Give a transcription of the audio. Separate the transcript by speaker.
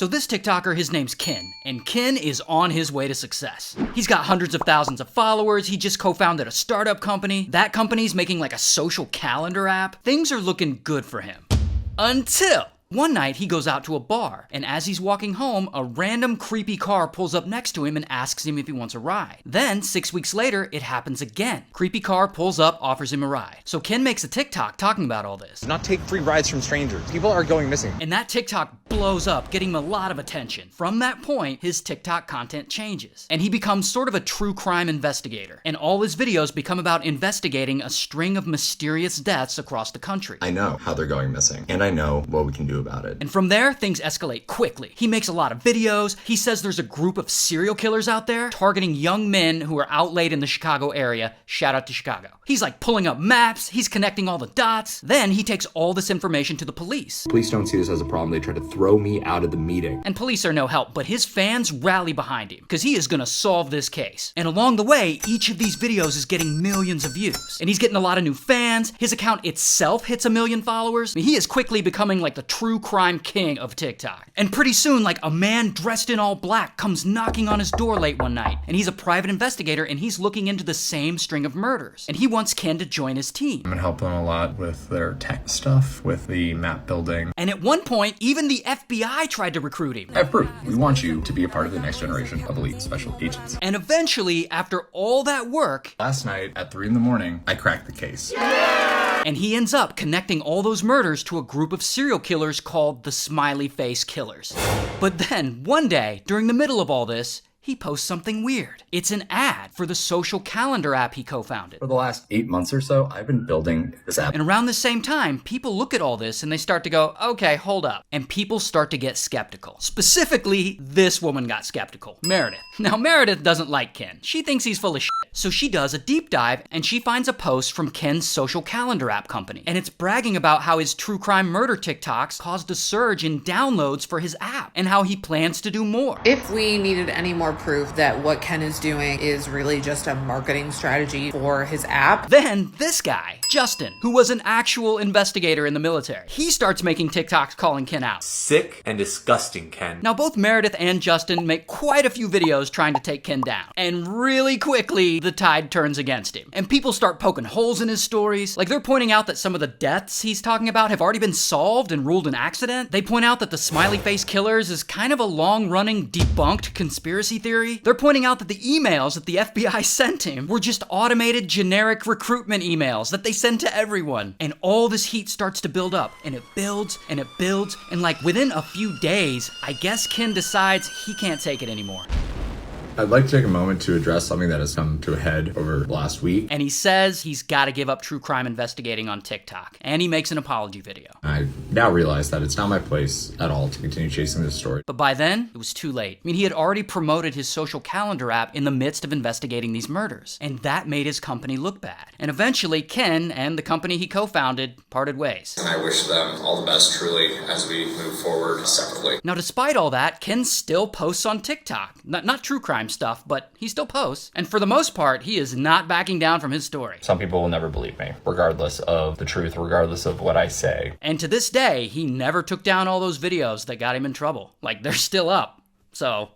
Speaker 1: So this TikToker, his name's Ken, and Ken is on his way to success. He's got hundreds of thousands of followers, he just co-founded a startup company. That company's making like a social calendar app. Things are looking good for him. Until one night, he goes out to a bar, and as he's walking home, a random creepy car pulls up next to him and asks him if he wants a ride. Then, 6 weeks later, it happens again. Creepy car pulls up, offers him a ride. So Ken makes a TikTok talking about all this.
Speaker 2: Do not take free rides from strangers. People are going missing.
Speaker 1: And that TikTok blows up, getting him a lot of attention. From that point, his TikTok content changes, and he becomes sort of a true crime investigator. And all his videos become about investigating a string of mysterious deaths across the country.
Speaker 3: I know how they're going missing, and I know what we can do about it.
Speaker 1: And from there, things escalate quickly. He makes a lot of videos. He says there's a group of serial killers out there targeting young men who are out late in the Chicago area. Shout out to Chicago. He's like pulling up maps. He's connecting all the dots. Then he takes all this information to the police.
Speaker 4: Police don't see this as a problem. They try to throw me out of the meeting.
Speaker 1: And police are no help, but his fans rally behind him because he is gonna solve this case. And along the way, each of these videos is getting millions of views. And he's getting a lot of new fans. His account itself hits 1 million followers. I mean, he is quickly becoming like the true crime king of TikTok. And pretty soon, like a man dressed in all black comes knocking on his door late one night. And he's a private investigator and he's looking into the same string of murders. And he wants Ken to join his team.
Speaker 5: I'm gonna help them a lot with their tech stuff, with the map building.
Speaker 1: And at one point, even the FBI tried to recruit him.
Speaker 5: I approve. We want you to be a part of the next generation of elite special agents.
Speaker 1: And eventually, after all that work,
Speaker 5: Last night at 3 a.m, I cracked the case.
Speaker 1: and he ends up connecting all those murders to a group of serial killers called the Smiley Face Killers. But then, one day, during the middle of all this, he posts something weird. It's an ad for the social calendar app he co-founded.
Speaker 4: For the last 8 months or so, I've been building this app.
Speaker 1: And around the same time, people look at all this and they start to go, okay, hold up. And people start to get skeptical. Specifically, this woman got skeptical, Meredith. Now, Meredith doesn't like Ken. She thinks he's full of shit. So she does a deep dive and she finds a post from Ken's social calendar app company. And it's bragging about how his true crime murder TikToks caused a surge in downloads for his app and how he plans to do more.
Speaker 6: If we needed any more proof that what Ken is doing is really just a marketing strategy for his app.
Speaker 1: Then this guy, Justin, who was an actual investigator in the military, he starts making TikToks calling Ken out.
Speaker 7: Sick and disgusting, Ken.
Speaker 1: Now both Meredith and Justin make quite a few videos trying to take Ken down. And really quickly, the tide turns against him. And people start poking holes in his stories. Like they're pointing out that some of the deaths he's talking about have already been solved and ruled an accident. They point out that the Smiley Face Killers is kind of a long-running debunked conspiracy theory. They're pointing out that the emails that the FBI sent him were just automated generic recruitment emails that they send to everyone. And all this heat starts to build up, and it builds, and it builds, and like within a few days, I guess Ken decides he can't take it anymore.
Speaker 4: I'd like to take a moment to address something that has come to a head over the last week.
Speaker 1: And he says he's got to give up true crime investigating on TikTok. And he makes an apology video.
Speaker 4: I now realize that it's not my place at all to continue chasing this story.
Speaker 1: But by then, it was too late. I mean, he had already promoted his social calendar app in the midst of investigating these murders. And that made his company look bad. And eventually, Ken and the company he co-founded parted ways.
Speaker 8: And I wish them all the best, truly, as we move forward separately.
Speaker 1: Now, despite all that, Ken still posts on TikTok. Not true crime stuff, but he still posts. And for the most part, he is not backing down from his story.
Speaker 9: Some people will never believe me, regardless of the truth, regardless of what I say.
Speaker 1: And to this day, he never took down all those videos that got him in trouble. Like, they're still up. So